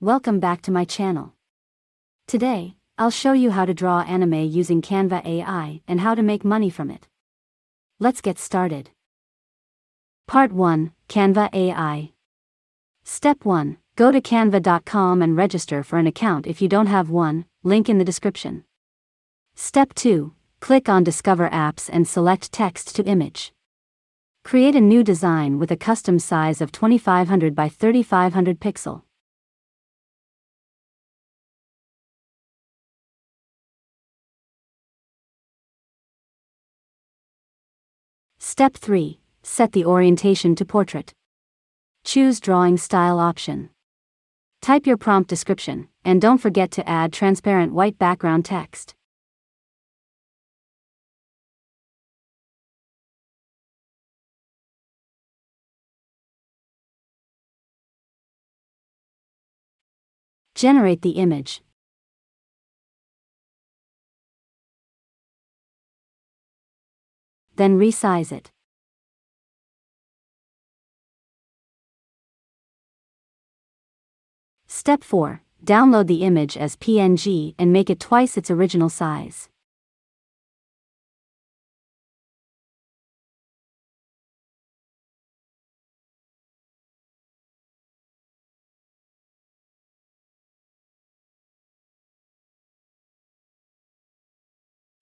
Welcome back to my channel. Today, I'll show you how to draw anime using Canva AI and how to make money from it. Let's get started. Part 1, Canva AI. Step 1, go to canva.com and register for an account if you don't have one, link in the description. Step 2, click on Discover Apps and select Text to Image. Create a new design with a custom size of 2500 by 3500 pixel. Step 3, set the orientation to portrait. Choose Drawing Style option. Type your prompt description, and don't forget to add transparent white background text. Generate the image. Then resize it. Step 4, download the image as PNG and make it twice its original size.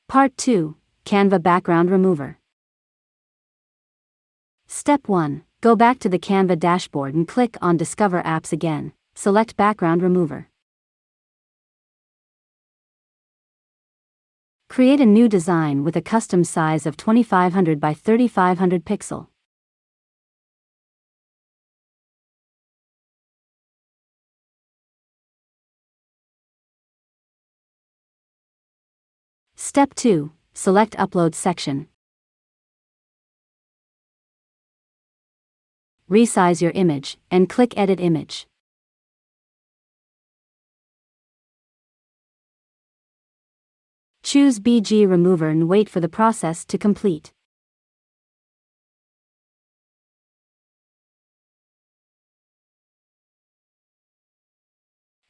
Part 2, Canva Background Remover. Step 1, go back to the Canva dashboard and click on Discover Apps again. Select Background Remover. Create a new design with a custom size of 2500 by 3500 pixel. Step 2, select Upload section. Resize your image, and click Edit Image. Choose BG Remover and wait for the process to complete.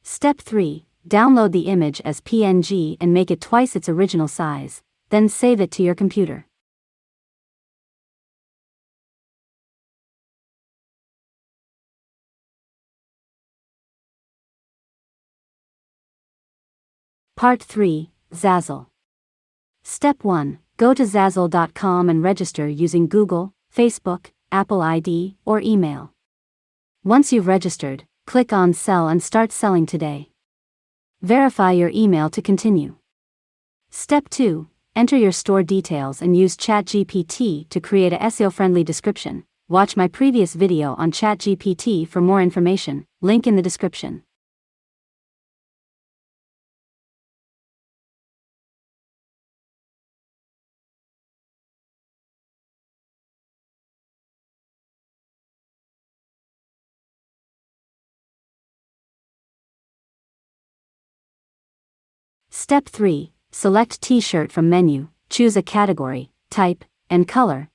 Step 3, download the image as PNG and make it twice its original size, then save it to your computer. Part 3, Zazzle. Step 1, go to Zazzle.com and register using Google, Facebook, Apple ID, or email. Once you've registered, click on Sell and start selling today. Verify your email to continue. Step 2, enter your store details and use ChatGPT to create a SEO-friendly description. Watch my previous video on ChatGPT for more information, link in the description. Step 3, select T-shirt from menu, choose a category, type, and color.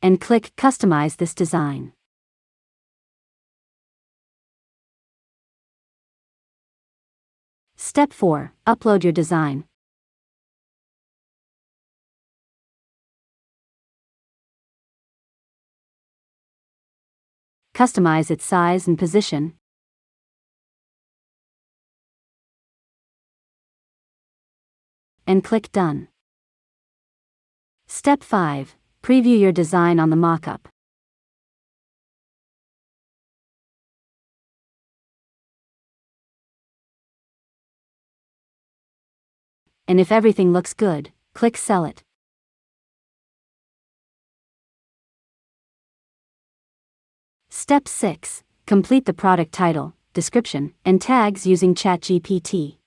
And click Customize this design. Step 4, upload your design. Customize its size and position. And click Done. Step 5, preview your design on the mockup. And if everything looks good, click Sell it. Step 6, complete the product title, description, and tags using ChatGPT.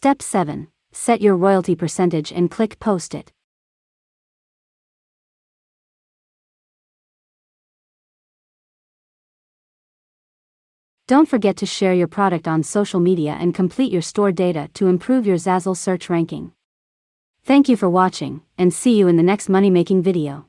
Step 7. Set your royalty percentage and click Post it. Don't forget to share your product on social media and complete your store data to improve your Zazzle search ranking. Thank you for watching, and see you in the next money-making video.